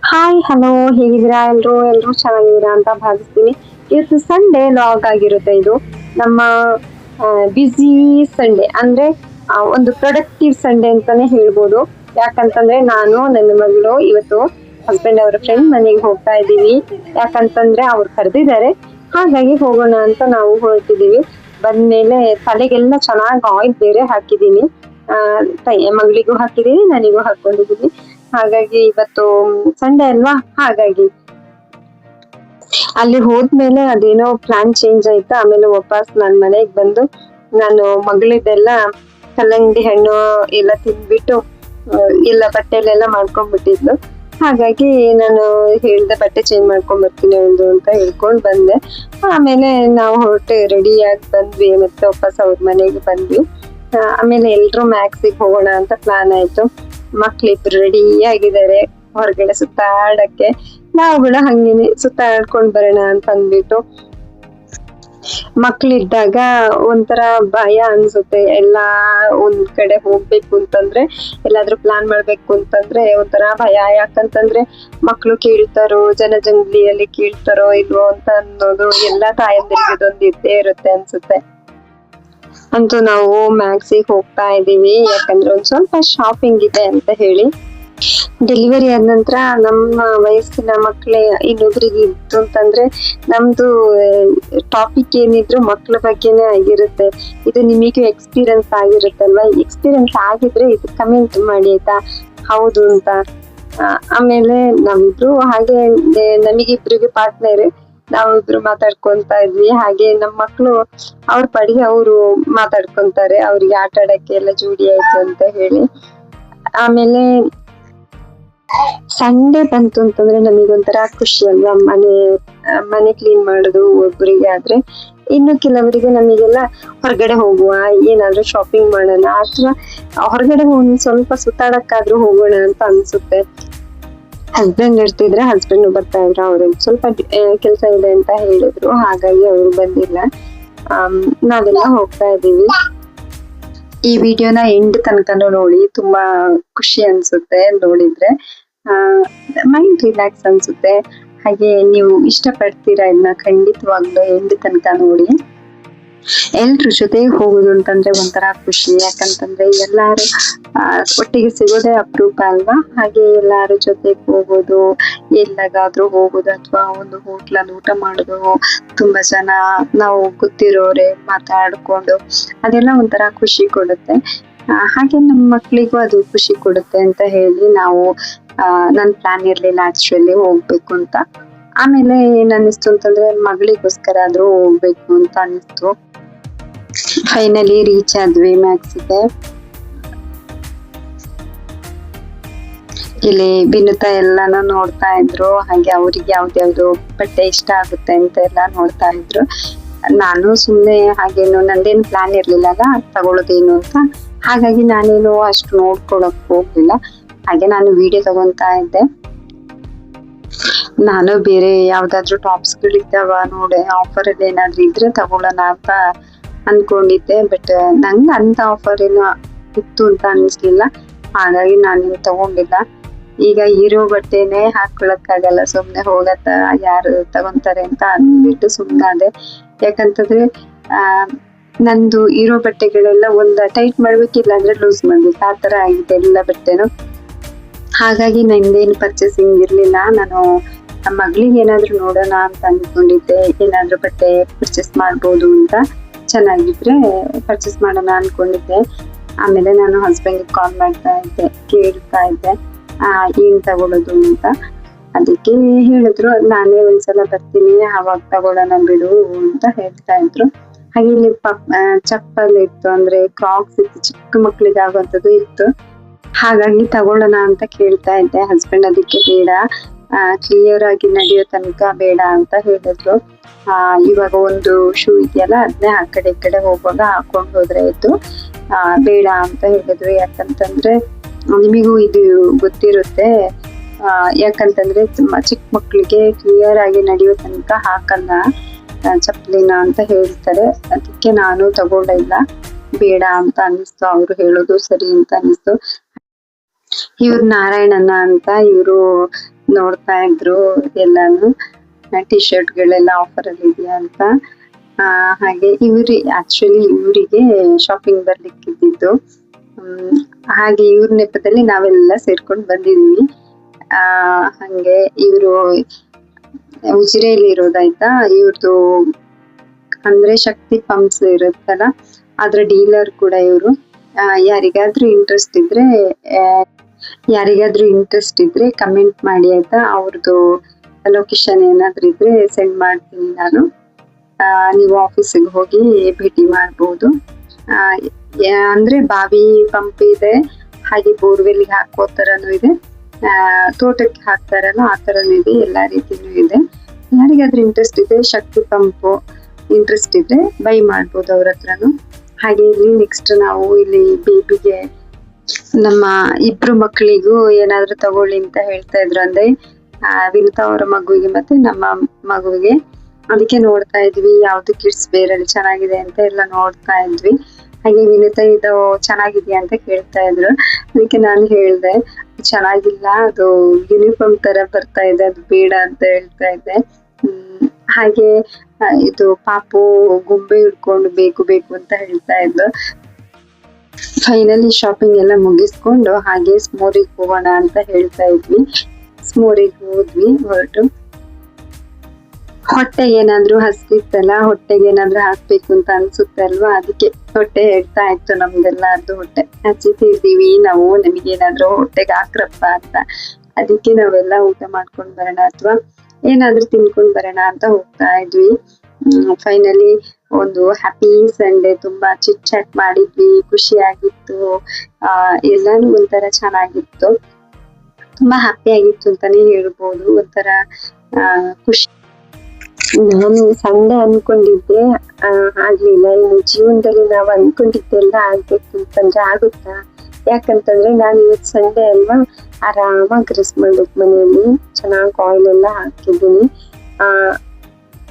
Hi hello, ಹೇಗಿದ್ದೀರಾ? ಎಲ್ರು ಚೆನ್ನಾಗಿದ್ದೀರಾ ಅಂತ ಭಾವಿಸ್ತೀನಿ. ಇವತ್ತು ಸಂಡೇ ಲಾಗ್ ಆಗಿರುತ್ತೆ. ಇದು ನಮ್ಮ ಬ್ಯುಸಿ ಸಂಡೇ, ಅಂದ್ರೆ ಒಂದು ಪ್ರೊಡಕ್ಟಿವ್ ಸಂಡೇ ಅಂತಾನೆ ಹೇಳ್ಬೋದು. ಯಾಕಂತಂದ್ರೆ ನಾನು ನನ್ನ ಮಗಳು ಇವತ್ತು ಹಸ್ಬೆಂಡ್ ಅವರ ಫ್ರೆಂಡ್ ಮನೆಗೆ ಹೋಗ್ತಾ ಇದ್ದೀವಿ. ಯಾಕಂತಂದ್ರೆ ಅವ್ರು ಕರೆದಿದ್ದಾರೆ, ಹಾಗಾಗಿ ಹೋಗೋಣ ಅಂತ ನಾವು ಹೊರಟಿದೀವಿ. ಬಂದ್ಮೇಲೆ ತಲೆಗೆಲ್ಲ ಚೆನ್ನಾಗಿ ಆಯಿಲ್ ಬೇರೆ ಹಾಕಿದೀನಿ. ಮಗಳಿಗೂ ಹಾಕಿದೀನಿ, ನನಗೂ ಹಾಕೊಂಡಿದೀನಿ. ಹಾಗಾಗಿ ಇವತ್ತು ಸಂಡೇ ಅಲ್ವಾ, ಹಾಗಾಗಿ ಅಲ್ಲಿ ಹೋದ್ಮೇಲೆ ಅದೇನೋ ಪ್ಲಾನ್ ಚೇಂಜ್ ಆಯ್ತು. ಆಮೇಲೆ ವಾಪಸ್ ನನ್ ಮನೆಗ್ ಬಂದು ನಾನು ಮಗಳಿದ್ದೆಲ್ಲ ಕಲ್ಲಂಗಡಿ ಹಣ್ಣು ಎಲ್ಲ ತಿಂದ್ಬಿಟ್ಟು ಎಲ್ಲ ಬಟ್ಟೆಲೆಲ್ಲ ಮಾಡ್ಕೊಂಡ್ಬಿಟ್ಟಿದ್ಲು. ಹಾಗಾಗಿ ನಾನು ಹೇಳ್ದೆ ಬಟ್ಟೆ ಚೇಂಜ್ ಮಾಡ್ಕೊಂಡ್ ಬರ್ತೀನಿ ಒಂದು ಅಂತ ಹೇಳ್ಕೊಂಡ್ ಬಂದೆ. ಆಮೇಲೆ ನಾವು ಹೊರಟೆ ರೆಡಿಯಾಗಿ ಬಂದ್ವಿ, ಮತ್ತೆ ವಾಪಸ್ ಅವ್ರ ಮನೆಗೆ ಬಂದ್ವಿ. ಆಮೇಲೆ ಎಲ್ರು ಮ್ಯಾಕ್ಸಿಗೆ ಹೋಗೋಣ ಅಂತ ಪ್ಲಾನ್ ಆಯ್ತು. ಮಕ್ಳಿಬ್ರು ರೆಡಿ ಆಗಿದ್ದಾರೆ ಹೊರಗಡೆ ಸುತ್ತಾಡಕ್ಕೆ. ನಾವುಗಳು ಹಂಗೇನೆ ಸುತ್ತಾಡ್ಕೊಂಡ್ ಬರೋಣ ಅಂತ ಅಂದ್ಬಿಟ್ಟು. ಮಕ್ಳಿದ್ದಾಗ ಒಂಥರ ಭಯ ಅನ್ಸುತ್ತೆ. ಎಲ್ಲಾ ಒಂದ್ ಕಡೆ ಹೋಗ್ಬೇಕು ಅಂತಂದ್ರೆ, ಎಲ್ಲಾದ್ರೂ ಪ್ಲಾನ್ ಮಾಡ್ಬೇಕು ಅಂತಂದ್ರೆ ಒಂಥರ ಭಯ. ಯಾಕಂತಂದ್ರೆ ಮಕ್ಳು ಕೇಳ್ತಾರೋ, ಜನಜಂಗ್ಲಿಯಲ್ಲಿ ಕೇಳ್ತಾರೋ ಇಲ್ವೋ ಅಂತ ಅನ್ನೋದು ಎಲ್ಲಾ ತಾಯಂದಿರಿಗೆ ಇದೊಂದು ಇದ್ದೇ ಇರುತ್ತೆ ಅನ್ಸುತ್ತೆ. ಅಂತೂ ನಾವು ಮ್ಯಾಕ್ಸಿಗೆ ಹೋಗ್ತಾ ಇದೀವಿ, ಯಾಕಂದ್ರೆ ಒಂದ್ ಸ್ವಲ್ಪ ಶಾಪಿಂಗ್ ಇದೆ ಅಂತ ಹೇಳಿ. ಡೆಲಿವರಿ ಆದ ನಂತರ ನಮ್ಮ ವಯಸ್ಸಿನ ಮಕ್ಳೇ ಇನ್ನೊಬ್ರಿಗೆ ಇತ್ತು ಅಂತಂದ್ರೆ ನಮ್ದು ಟಾಪಿಕ್ ಏನಿದ್ರು ಮಕ್ಳ ಬಗ್ಗೆನೇ ಆಗಿರುತ್ತೆ. ಇದು ನಿಮಗೆ ಎಕ್ಸ್ಪೀರಿಯನ್ಸ್ ಆಗಿರುತ್ತಲ್ವಾ? ಎಕ್ಸ್ಪೀರಿಯನ್ಸ್ ಆಗಿದ್ರೆ ಇದು ಕಮೆಂಟ್ ಮಾಡಿ ಆಯ್ತಾ, ಹೌದು ಅಂತ. ಆಮೇಲೆ ನಾವಿಬ್ರು ಹಾಗೆ ನಮಗಿಬ್ರಿಗೆ ಪಾರ್ಟ್ನರ್, ನಾವಿಬ್ರು ಮಾತಾಡ್ಕೊಂತ ಇದ್ವಿ. ಹಾಗೆ ನಮ್ಮ ಮಕ್ಳು ಅವ್ರ ಪಾಡಿಗೆ ಅವರು ಮಾತಾಡ್ಕೊಂತಾರೆ, ಅವ್ರಿಗೆ ಆಟ ಆಡಕ್ಕೆ ಎಲ್ಲ ಜೋಡಿ ಆಯ್ತು ಅಂತ ಹೇಳಿ. ಆಮೇಲೆ ಸಂಡೇ ಬಂತು ಅಂತಂದ್ರೆ ನಮಗೊಂಥರ ಖುಷಿ ಅಲ್ವಾ? ಮನೆ ಕ್ಲೀನ್ ಮಾಡೋದು ಒಬ್ಬರಿಗೆ ಆದ್ರೆ, ಇನ್ನು ಕೆಲವರಿಗೆ ನಮಗೆಲ್ಲ ಹೊರಗಡೆ ಹೋಗುವ, ಏನಾದ್ರೂ ಶಾಪಿಂಗ್ ಮಾಡೋಣ, ಅಥವಾ ಹೊರಗಡೆ ಒಂದ್ ಸ್ವಲ್ಪ ಸುತ್ತಾಡಕ್ಕಾದ್ರೂ ಹೋಗೋಣ ಅಂತ ಅನ್ಸುತ್ತೆ. ಹಸ್ಬೆಂಡ್ ಇರ್ತಿದ್ರೆ ಹಸ್ಬೆಂಡ್ ಬರ್ತಾ ಇದ್ರು, ಅವ್ರಿಗೆ ಸ್ವಲ್ಪ ಕೆಲ್ಸ ಇದೆ ಅಂತ ಹೇಳಿದ್ರು, ಹಾಗಾಗಿ ಅವ್ರು ಬಂದಿಲ್ಲ. ನಾವೆಲ್ಲ ಹೋಗ್ತಾ ಇದೀವಿ. ಈ ವಿಡಿಯೋನ ಎಂಡ್ ತನಕನೂ ನೋಡಿ, ತುಂಬಾ ಖುಷಿ ಅನ್ಸುತ್ತೆ ನೋಡಿದ್ರೆ. ಮೈಂಡ್ ರಿಲ್ಯಾಕ್ಸ್ ಅನ್ಸುತ್ತೆ. ಹಾಗೆ ನೀವು ಇಷ್ಟಪಡ್ತೀರಾ ಇದನ್ನ, ಖಂಡಿತವಾಗ್ಲೂ ಎಂಡ್ ತನಕ ನೋಡಿ. ಎಲ್ರ ಜೊತೆಗೆ ಹೋಗುದು ಅಂತಂದ್ರೆ ಒಂಥರ ಖುಷಿ. ಯಾಕಂತಂದ್ರೆ ಎಲ್ಲಾರು ಒಟ್ಟಿಗೆ ಸಿಗೋದೇ ಅಪರೂಪ ಅಲ್ವಾ? ಹಾಗೆ ಎಲ್ಲಾರು ಜೊತೆಗೆ ಹೋಗೋದು, ಎಲ್ಲಗಾದ್ರೂ ಹೋಗೋದು, ಅಥವಾ ಒಂದು ಹೋಟ್ಲಲ್ಲಿ ಊಟ ಮಾಡೋದು, ತುಂಬಾ ಜನ ನಾವು ಗೊತ್ತಿರೋರೆ ಮಾತಾಡ್ಕೊಂಡು, ಅದೆಲ್ಲ ಒಂಥರ ಖುಷಿ ಕೊಡುತ್ತೆ. ಹಾಗೆ ನಮ್ಮ ಮಕ್ಳಿಗೂ ಅದು ಖುಷಿ ಕೊಡುತ್ತೆ ಅಂತ ಹೇಳಿ ನಾವು ನನ್ ಪ್ಲಾನ್ ಇರ್ಲಿಲ್ಲ ಆಕ್ಚುಲಿ ಹೋಗ್ಬೇಕು ಅಂತ. ಆಮೇಲೆ ಏನ್ ಅನ್ನಿಸ್ತು ಅಂತಂದ್ರೆ ಮಗಳಿಗೋಸ್ಕರ ಆದ್ರೂ ಹೋಗ್ಬೇಕು ಅಂತ ಅನ್ನಿಸ್ತು. ಫೈನಲಿ ರೀಚ್ ಆದ್ವಿ ಮ್ಯಾಕ್ಸಿಗೆ. ಇಲ್ಲಿ ಬಿನುತಾ ಎಲ್ಲಾನು ನೋಡ್ತಾ ಇದ್ರು, ಹಾಗೆ ಅವ್ರಿಗೆ ಯಾವ್ದ್ಯಾವ್ದು ಬಟ್ಟೆ ಇಷ್ಟ ಆಗುತ್ತೆ ಅಂತ ಎಲ್ಲ ನೋಡ್ತಾ ಇದ್ರು. ನಾನು ಸುಮ್ನೆ ಹಾಗೇನು ನಂದೇನು ಪ್ಲಾನ್ ಇರ್ಲಿಲ್ಲಲ್ಲ ತಗೊಳ್ಳೋದೇನು ಅಂತ, ಹಾಗಾಗಿ ನಾನೇನು ಅಷ್ಟು ನೋಡ್ಕೊಳಕ್ ಹೋಗ್ಲಿಲ್ಲ. ಹಾಗೆ ನಾನು ವಿಡಿಯೋ ತಗೊಂತಾ ಇದ್ದೆ. ನಾನು ಬೇರೆ ಯಾವ್ದಾದ್ರು ಟಾಪ್ಸ್ ಗಳಿದ್ದಾವ ನೋಡಿ, ಆಫರ್ ಅಲ್ಲಿ ಏನಾದ್ರು ಇದ್ರೆ ತಗೊಳ್ಳೋಣ ಅಂತ ಅನ್ಕೊಂಡಿದ್ದೆ. ಬಟ್ ನಂಗೆ ಅಂತ ಆಫರ್ ಏನು ಇತ್ತು ಅಂತ ಅನ್ಸ್ಲಿಲ್ಲ, ಹಾಗಾಗಿ ನಾನೇನು ತಗೊಂಡಿಲ್ಲ. ಈಗ ಇರೋ ಬಟ್ಟೆನೆ ಹಾಕೊಳಕ್ಕಾಗಲ್ಲ, ಸುಮ್ನೆ ಹೋಗತ್ತ ಯಾರು ತಗೊಂತಾರೆ ಅಂತ ಅಂದ್ಬಿಟ್ಟು ಸುಮ್ನಾದೆ. ಯಾಕಂತಂದ್ರೆ ನಂದು ಇರೋ ಬಟ್ಟೆಗಳೆಲ್ಲ ಒಂದ್ ಟೈಟ್ ಮಾಡ್ಬೇಕಿಲ್ಲ ಅಂದ್ರೆ ಲೂಸ್ ಮಾಡ್ಬೇಕು, ಆ ತರ ಆಗಿದೆ ಎಲ್ಲ ಬಟ್ಟೆನು. ಹಾಗಾಗಿ ನಂದೇನು ಪರ್ಚೇಸಿಂಗ್ ಇರ್ಲಿಲ್ಲ. ನಾನು ನಮ್ಮ ಮಗಳಿಗೆ ಏನಾದ್ರು ನೋಡೋಣ ಅಂತ ಅನ್ಕೊಂಡಿದ್ದೆ, ಏನಾದ್ರು ಬಟ್ಟೆ ಪರ್ಚೇಸ್ ಮಾಡ್ಬೋದು ಅಂತ, ಚೆನ್ನಾಗಿದ್ರೆ ಪರ್ಚೇಸ್ ಮಾಡೋಣ ಅನ್ಕೊಂಡಿದ್ದೆ. ಆಮೇಲೆ ನಾನು ಹಸ್ಬೆಂಡ್ ಕಾಲ್ ಮಾಡ್ತಾ ಇದ್ದೆ, ಕೇಳ್ತಾ ಇದ್ದೆ ಏನ್ ತಗೊಳ್ಳೋದು ಅಂತ. ಅದಕ್ಕೆ ಹೇಳಿದ್ರು ನಾನೇ ಒಂದ್ಸಲ ಬರ್ತೀನಿ, ಅವಾಗ ತಗೊಳ್ಳೋಣ ಬಿಡು ಅಂತ ಹೇಳ್ತಾ ಇದ್ರು. ಹಾಗೆ ಇಲ್ಲಿ ಚಪ್ಪಲ್ ಇತ್ತು, ಅಂದ್ರೆ ಕ್ರಾಕ್ಸ್ ಇತ್ತು, ಚಿಕ್ಕ ಮಕ್ಳಿಗೆ ಆಗುವಂಥದ್ದು ಇತ್ತು. ಹಾಗಾಗಿ ತಗೊಳ್ಳೋಣ ಅಂತ ಕೇಳ್ತಾ ಇದ್ದೆ. ಹಸ್ಬೆಂಡ್ ಅದಕ್ಕೆ ಬೇಡ, ಕ್ಲಿಯರ್ ಆಗಿ ನಡೆಯೋ ತನಕ ಬೇಡ ಅಂತ ಹೇಳಿದ್ರು. ಇವಾಗ ಒಂದು ಶೂ ಇದೆಯಲ್ಲ, ಅದನ್ನೇ ಆ ಕಡೆ ಈ ಕಡೆ ಹೋಗುವಾಗ ಹಾಕೊಂಡ್ ಹೋದ್ರೆ ಆಯ್ತು, ಬೇಡ ಅಂತ ಹೇಳಿದ್ರು. ಯಾಕಂತಂದ್ರೆ ನಿಮಿಗೂ ಇದು ಗೊತ್ತಿರುತ್ತೆ, ಯಾಕಂತಂದ್ರೆ ಚಿಕ್ಕ ಮಕ್ಳಿಗೆ ಕ್ಲಿಯರ್ ಆಗಿ ನಡೆಯೋ ತನಕ ಹಾಕಲ್ಲ ಚಪ್ಪಲಿನ ಅಂತ ಹೇಳ್ತಾರೆ. ಅದಕ್ಕೆ ನಾನು ತಗೊಳ್ಳಿಲ್ಲ, ಬೇಡ ಅಂತ ಅನಿಸ್ತು. ಅವ್ರು ಹೇಳೋದು ಸರಿ ಅಂತ ಅನಿಸ್ತು. ಇವ್ರು ನಾರಾಯಣನ ಅಂತ ಇವರು ನೋಡ್ತಾ ಇದ್ರು ಎಲ್ಲಾನು ಟಿ ಶರ್ಟ್ಗಳೆಲ್ಲ ಆಫರ್ ಅಲ್ಲಿ ಇದೆಯಾ ಅಂತ. ಹಾಗೆ ಆಕ್ಚುಲಿ ಇವರಿಗೆ ಶಾಪಿಂಗ್ ಬರ್ಲಿಕ್ಕಿದ್ದು. ಹಾಗೆ ಇವ್ರ ನೆಪದಲ್ಲಿ ನಾವೆಲ್ಲ ಸೇರ್ಕೊಂಡು ಬಂದಿದೀವಿ. ಹಂಗೆ ಇವರು ಉಜಿರೆಯಲ್ಲಿ ಇರೋದಾಯ್ತಾ, ಇವ್ರದ್ದು ಅಂದ್ರೆ ಶಕ್ತಿ ಪಂಪ್ಸ್ ಇರುತ್ತಲ್ಲ ಅದ್ರ ಡೀಲರ್ ಕೂಡ ಇವರು. ಯಾರಿಗಾದ್ರೂ ಇಂಟ್ರೆಸ್ಟ್ ಇದ್ರೆ ಕಮೆಂಟ್ ಮಾಡಿ ಆಯ್ತಾ. ಅವ್ರದ್ದು ಲೊಕೇಶನ್ ಏನಾದ್ರೂ ಇದ್ರೆ ಸೆಂಡ್ ಮಾಡ್ತೀನಿ ನಾನು. ನೀವು ಆಫೀಸಿಗೆ ಹೋಗಿ ಭೇಟಿ ಮಾಡ್ಬೋದು. ಅಂದ್ರೆ ಬಾವಿ ಪಂಪ್ ಇದೆ, ಹಾಗೆ ಬೋರ್ವೆಲ್ಗೆ ಹಾಕೋ ತರನು ಇದೆ, ತೋಟಕ್ಕೆ ಹಾಕ್ತಾರಲ್ಲ ಆ ತರನು ಇದೆ, ಎಲ್ಲಾ ರೀತಿನೂ ಇದೆ. ಯಾರಿಗಾದ್ರೂ ಇಂಟ್ರೆಸ್ಟ್ ಇದೆ, ಶಕ್ತಿ ಪಂಪ್ ಇಂಟ್ರೆಸ್ಟ್ ಇದ್ರೆ ಬೈ ಮಾಡ್ಬೋದು ಅವ್ರ ಹತ್ರನು. ಹಾಗೆ ಇಲ್ಲಿ ನೆಕ್ಸ್ಟ್ ನಾವು ಇಲ್ಲಿ ಬೇಬಿಗೆ ನಮ್ಮ ಇಬ್ರು ಮಕ್ಕಳಿಗೂ ಏನಾದ್ರು ತಗೊಳ್ಳಿ ಅಂತ ಹೇಳ್ತಾ ಇದ್ರು. ಅಂದ್ರೆ ವಿನುತಾ ಅವರ ಮಗುವಿಗೆ ಮತ್ತೆ ನಮ್ಮ ಮಗುವಿಗೆ. ಅದಕ್ಕೆ ನೋಡ್ತಾ ಇದ್ವಿ ಯಾವ್ದು ಕಿಡ್ಸ್ ವೇರ್ ಅಲ್ಲಿ ಚೆನ್ನಾಗಿದೆ ಅಂತ ಎಲ್ಲ ನೋಡ್ತಾ ಇದ್ವಿ. ಹಾಗೆ ವಿನುತಾ ಇದು ಚೆನ್ನಾಗಿದ್ಯಾ ಅಂತ ಕೇಳ್ತಾ ಇದ್ರು. ಅದಕ್ಕೆ ನಾನು ಹೇಳ್ದೆ ಚೆನ್ನಾಗಿಲ್ಲ, ಅದು ಯೂನಿಫಾರ್ಮ್ ತರ ಬರ್ತಾ ಇದೆ, ಅದು ಬೇಡ ಅಂತ ಹೇಳ್ತಾ ಇದ್ದೆ. ಹಾಗೆ ಇದು ಪಾಪು ಗೊಂಬೆ ಹಿಡ್ಕೊಂಡು ಬೇಕು ಬೇಕು ಅಂತ ಹೇಳ್ತಾ ಇದ್ಲು. ಫೈನಲಿ ಶಾಪಿಂಗ್ ಎಲ್ಲ ಮುಗಿಸ್ಕೊಂಡು ಹಾಗೆ ಸ್ಮೋರಿಗೆ ಹೋಗೋಣ ಅಂತ ಹೇಳ್ತಾ ಇದ್ವಿ. ಸ್ಮೋರಿಗೆ ಹೋದ್ವಿ ಹೊರಟು. ಹೊಟ್ಟೆಗೆ ಏನಾದ್ರು ಹಸ್ತಿತ್ತಲ್ಲ, ಹೊಟ್ಟೆಗೆ ಏನಾದ್ರು ಹಾಕ್ಬೇಕು ಅಂತ ಅನ್ಸುತ್ತೆ ಅಲ್ವಾ, ಅದಕ್ಕೆ ಹೊಟ್ಟೆ ಹೇಳ್ತಾ ಇತ್ತು ನಮ್ದೆಲ್ಲ. ಅದು ಹೊಟ್ಟೆ ಹಸಿತಿರ್ತೀವಿ ನಾವು, ನಮಗೇನಾದ್ರು ಹೊಟ್ಟೆಗೆ ಹಾಕ್ರಪ್ಪ ಅಂತ. ಅದಕ್ಕೆ ನಾವೆಲ್ಲ ಊಟ ಮಾಡ್ಕೊಂಡ್ ಬರೋಣ ಅಥವಾ ಏನಾದ್ರೂ ತಿನ್ಕೊಂಡ್ ಬರೋಣ ಅಂತ ಹೋಗ್ತಾ ಇದ್ವಿ. ಫೈನಲಿ ಒಂದು ಹ್ಯಾಪಿ ಸಂಡೇ, ತುಂಬಾ ಚಿಟ್ ಚಾಟ್ ಮಾಡಿದ್ವಿ, ಖುಷಿ ಆಗಿತ್ತು. ಎಲ್ಲಾನು ಒಂಥರ ಚೆನ್ನಾಗಿತ್ತು, ತುಂಬಾ ಹ್ಯಾಪಿ ಆಗಿತ್ತು ಅಂತಾನೆ ಹೇಳ್ಬೋದು. ಒಂಥರ ಖುಷಿ. ನಾನು ಸಂಡೇ ಅನ್ಕೊಂಡಿದ್ದೆ, ಆಗ್ಲಿಲ್ಲ. ಇನ್ನು ಜೀವನದಲ್ಲಿ ನಾವು ಅನ್ಕೊಂಡಿದ್ದೆಲ್ಲ ಆಗ್ಬೇಕು ಅಂತಂದ್ರೆ ಆಗುತ್ತಾ? ಯಾಕಂತಂದ್ರೆ ನಾನು ಇವತ್ತು ಸಂಡೇ ಅಲ್ವಾ, ಆರಾಮಾಗಿ ರೆಸ್ಟ್ ಮಾಡ್ಬೇಕು ಮನೆಯಲ್ಲಿ. ಚೆನ್ನಾಗಿ ಆಯಿಲ್ ಎಲ್ಲ ಹಾಕಿದ್ದೀನಿ.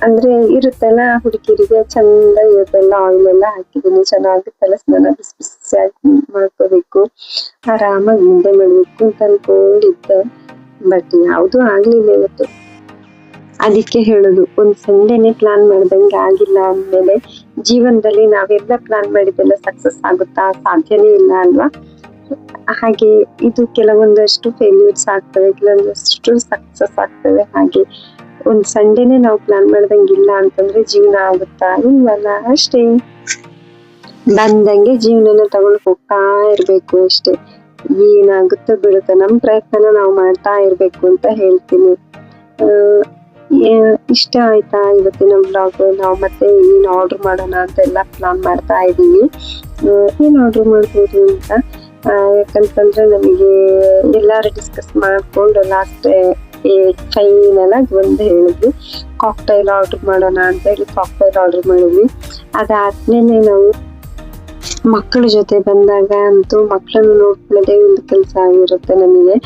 ಅಂದ್ರೆ ಇರುತ್ತಲ್ಲ ಹುಡುಗಿರಿಗೆ ಚಂದ ಇವತ್ತೆಲ್ಲ ಆಯಿಲ್ ಎಲ್ಲ ಹಾಕಿದ್ದೀನಿ. ಚೆನ್ನಾಗಿ ತಲೆ ಸ್ನಾನ ಬಿಸಿ ಬಿಸಿಯಾಗಿ ಮಾಡ್ಕೋಬೇಕು, ಆರಾಮಾಗಿ ಮುದ್ದೆ ಮಾಡ್ಬೇಕು ಅಂತ ಅನ್ಕೊಂಡಿದ್ದೆ. ಬಟ್ ಯಾವ್ದು ಆಗ್ಲಿಲ್ಲ ಇವತ್ತು. ಅದಕ್ಕೆ ಹೇಳುದು, ಒಂದ್ ಸಂಡೇನೆ ಪ್ಲಾನ್ ಮಾಡ್ದಂಗೆ ಆಗಿಲ್ಲ ಅಂದ್ಮೇಲೆ ಜೀವನದಲ್ಲಿ ನಾವೆಲ್ಲ ಪ್ಲಾನ್ ಮಾಡಿದ್ದೆಲ್ಲ ಸಕ್ಸಸ್ ಆಗುತ್ತಾ? ಸಾಧ್ಯನೇ ಇಲ್ಲ ಅಲ್ವಾ? ಹಾಗೆ ಇದು ಕೆಲವೊಂದಷ್ಟು ಫೇಲ್ಯೂರ್ಸ್ ಆಗ್ತವೆ, ಕೆಲವೊಂದಷ್ಟು ಸಕ್ಸಸ್ ಆಗ್ತವೆ. ಹಾಗೆ ಒಂದ್ ಸಂಡೇನೆ ನಾವು ಪ್ಲಾನ್ ಮಾಡ್ದಂಗಿಲ್ಲ ಅಂತಂದ್ರೆ ಜೀವನ ಆಗುತ್ತಾ? ಇಲ್ವಲ್ಲ. ಅಷ್ಟೇ, ಬಂದಂಗೆ ಜೀವನನ ತಗೊಂಡು ಹೋಗ್ತಾ ಇರ್ಬೇಕು ಅಷ್ಟೇ. ಏನಾಗುತ್ತೋ ಬಿಡುತ್ತೆ, ನಮ್ ಪ್ರಯತ್ನನ ನಾವು ಮಾಡ್ತಾ ಇರ್ಬೇಕು ಅಂತ ಹೇಳ್ತೀನಿ. ಇಷ್ಟ ಆಯ್ತಾ ಇವತ್ತಿನ ಬ್ಲಾಗ್? ನಾವು ಮತ್ತೆ ಏನ್ ಆರ್ಡರ್ ಮಾಡೋಣ ಅಂತ ಎಲ್ಲ ಪ್ಲಾನ್ ಮಾಡ್ತಾ ಇದೀವಿ. ಏನ್ ಆರ್ಡರ್ ಮಾಡ್ಬೋದು ಅಂತ, ಯಾಕಂತಂದ್ರೆ ನಮಗೆ ಎಲ್ಲಾರು ಡಿಸ್ಕಸ್ ಮಾಡ್ಕೊಂಡು ಲಾಸ್ಟ್ ಫೈನಲ್ ಆಗಿ ಒಂದು ಹೇಳಿದ್ವಿ, ಕಾಕ್ಟೈಲ್ ಆರ್ಡರ್ ಮಾಡೋಣ ಅಂತ ಹೇಳಿ ಕಾಕ್ಟೈಲ್ ಆರ್ಡರ್ ಮಾಡಿದ್ವಿ. ಅದಾದ್ಮೇಲೆ ನಾವು ಮಕ್ಕಳ ಜೊತೆ ಬಂದಾಗ ಅಂತೂ ಮಕ್ಕಳನ್ನು ನೋಡ್ಕೊಳ್ಳೋದೇ ಒಂದು ಕೆಲಸ ಆಗಿರುತ್ತೆ ನಮಗೆ.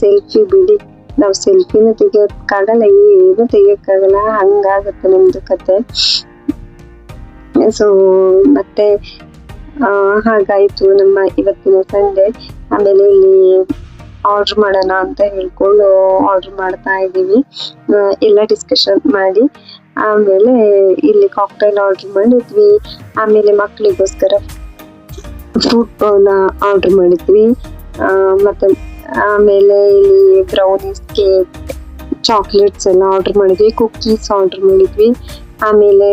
ಸೆಲ್ಫಿ ಬಿಡಿ, ನಾವು ಸೆಲ್ಫಿನೂ ತೆಗಿಯೋಕ್ಕಾಗಲ್ಲ, ಏನು ತೆಗಿಯೋಕ್ಕಾಗಲ್ಲ, ಹಂಗಾಗುತ್ತೆ ನಮ್ದು ಕತೆ. ಸೊ ಮತ್ತೆ ಹಾಗಾಯ್ತು ನಮ್ಮ ಇವತ್ತಿನ ಸಂಡೆ. ಆಮೇಲೆ ಇಲ್ಲಿ ಆರ್ಡರ್ ಮಾಡೋಣ ಅಂತ ಹೇಳ್ಕೊಂಡು ಆರ್ಡರ್ ಮಾಡ್ತಾ ಇದ್ದೀವಿ, ಎಲ್ಲ ಡಿಸ್ಕಷನ್ ಮಾಡಿ. ಆಮೇಲೆ ಇಲ್ಲಿ ಕಾಕ್ಟೈಲ್ ಆರ್ಡರ್ ಮಾಡಿದ್ವಿ. ಆಮೇಲೆ ಮಕ್ಕಳಿಗೋಸ್ಕರ ಫ್ರೂಟ್ ಬೌಲ್ ಆರ್ಡರ್ ಮಾಡಿದ್ವಿ. ಮತ್ತೆ ಆಮೇಲೆ ಇಲ್ಲಿ ಬ್ರೌನೀಸ್, ಕೇಕ್, ಚಾಕ್ಲೇಟ್ಸ್ ಎಲ್ಲ ಆರ್ಡರ್ ಮಾಡಿದ್ವಿ. ಕುಕ್ಕೀಸ್ ಆರ್ಡರ್ ಮಾಡಿದ್ವಿ. ಆಮೇಲೆ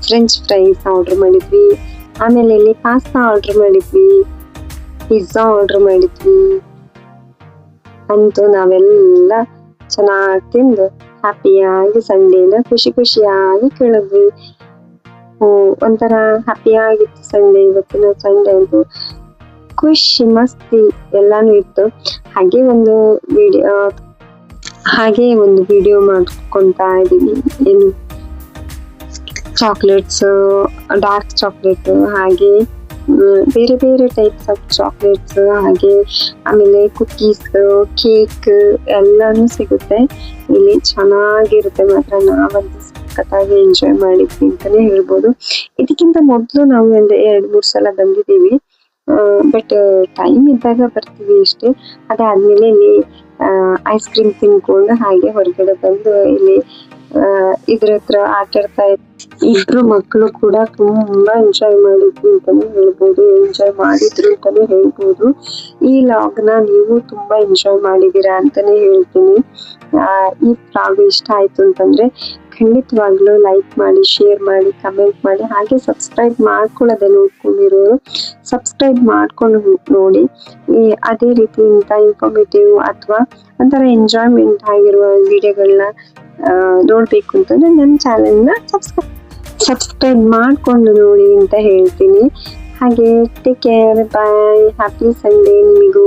ಫ್ರೆಂಚ್ ಫ್ರೈಸ್ ಆರ್ಡರ್ ಮಾಡಿದ್ವಿ. ಆಮೇಲೆ ಇಲ್ಲಿ ಪಾಸ್ತಾ ಆರ್ಡರ್ ಮಾಡಿದ್ವಿ, ಪಿಜ್ಜಾ ಆರ್ಡರ್ ಮಾಡಿದ್ವಿ. ಅಂತೂ ನಾವೆಲ್ಲ ಚೆನ್ನಾಗಿ ತಿಂದು ಹ್ಯಾಪಿಯಾಗಿ ಸಂಡೇನ ಖುಷಿ ಖುಷಿಯಾಗಿ ಕಳೆದ್ವಿ. ಒಂಥರ ಹ್ಯಾಪಿ ಆಗಿತ್ತು ಸಂಡೇ. ಇವತ್ತಿನ ಸಂಡೇ ಅಂತೂ ಖುಷಿ ಮಸ್ತಿ ಎಲ್ಲಾನು ಇತ್ತು. ಹಾಗೆ ಒಂದು ವಿಡಿಯೋ ಮಾಡ್ಕೊಂತಾ ಇದೀವಿ. ಏನು ಚಾಕ್ಲೇಟ್ಸ್, ಡಾರ್ಕ್ ಚಾಕ್ಲೇಟ್, ಹಾಗೆ ಬೇರೆ ಬೇರೆ ಟೈಪ್ಸ್ ಆಫ್ ಚಾಕ್ಲೇಟ್ಸ್, ಹಾಗೆ ಆಮೇಲೆ ಕುಕ್ಕೀಸ್, ಕೇಕ್ ಎಲ್ಲಾನು ಸಿಗುತ್ತೆ ಇಲ್ಲಿ. ಚೆನ್ನಾಗಿರುತ್ತೆ ಮಾತ್ರ. ನಾವಂತೂ ಸಖತ್ತಾಗಿ ಎಂಜಾಯ್ ಮಾಡಿದ್ವಿ ಅಂತಾನೆ ಹೇಳ್ಬೋದು. ಇದಕ್ಕಿಂತ ಮೊದಲು ನಾವು 2-3 ಸಲ ಬಂದಿದ್ದೀವಿ. ಬಟ್ ಟೈಮ್ ಇದ್ದಾಗ ಬರ್ತೀವಿ ಅಷ್ಟೇ. ಅದಾದ್ಮೇಲೆ ಇಲ್ಲಿ ಐಸ್ ಕ್ರೀಮ್ ತಿನ್ಕೊಂಡು ಹಾಗೆ ಹೊರಗಡೆ ಬಂದು ಇಲ್ಲಿ ಇದ್ರ ಹತ್ರ ಆಟಾಡ್ತಾ ಇಬ್ರು ಮಕ್ಕಳು ಕೂಡ ತುಂಬಾ ಎಂಜಾಯ್ ಮಾಡಿದ್ರು ಅಂತಾನೆ ಹೇಳ್ಬೋದು, ಎಂಜಾಯ್ ಮಾಡಿದ್ರು ಅಂತಾನೆ ಹೇಳ್ಬೋದು. ಈ ಲಾಗ್ ನ ನೀವು ತುಂಬಾ ಎಂಜಾಯ್ ಮಾಡಿದೀರಾ ಅಂತಾನೆ ಹೇಳ್ತೀನಿ. ಈ ವ್ಲಾಗ್ ಇಷ್ಟ ಆಯ್ತು ಅಂತಂದ್ರೆ ಖಂಡಿತವಾಗ್ಲೂ ಲೈಕ್ ಮಾಡಿ, ಶೇರ್ ಮಾಡಿ, ಕಮೆಂಟ್ ಮಾಡಿ, ಹಾಗೆ ಸಬ್ಸ್ಕ್ರೈಬ್ ಮಾಡ್ಕೊಳ್ಳೋದೇ ನೋಡ್ಕೊಂಡಿರೋರು ಸಬ್ಸ್ಕ್ರೈಬ್ ಮಾಡ್ಕೊಂಡು ನೋಡಿ. ಅದೇ ರೀತಿ ಇಂಥ ಇನ್ಫಾರ್ಮೇಟಿವ್ ಅಥವಾ ಒಂಥರ ಎಂಜಾಯ್ಮೆಂಟ್ ಆಗಿರುವ ವಿಡಿಯೋಗಳನ್ನ ನೋಡ್ಬೇಕು ಅಂತಂದ್ರೆ ನನ್ನ ಚಾನೆಲ್ನ ಸಬ್ಸ್ಕ್ರೈಬ್ ಮಾಡ್ಕೊಂಡು ನೋಡಿ ಅಂತ ಹೇಳ್ತೀನಿ. ಹಾಗೆ ಟೇಕ್ ಕೇರ್, ಬಾಯ್, ಹ್ಯಾಪಿ ಸಂಡೇ ನಿಮಗೂ.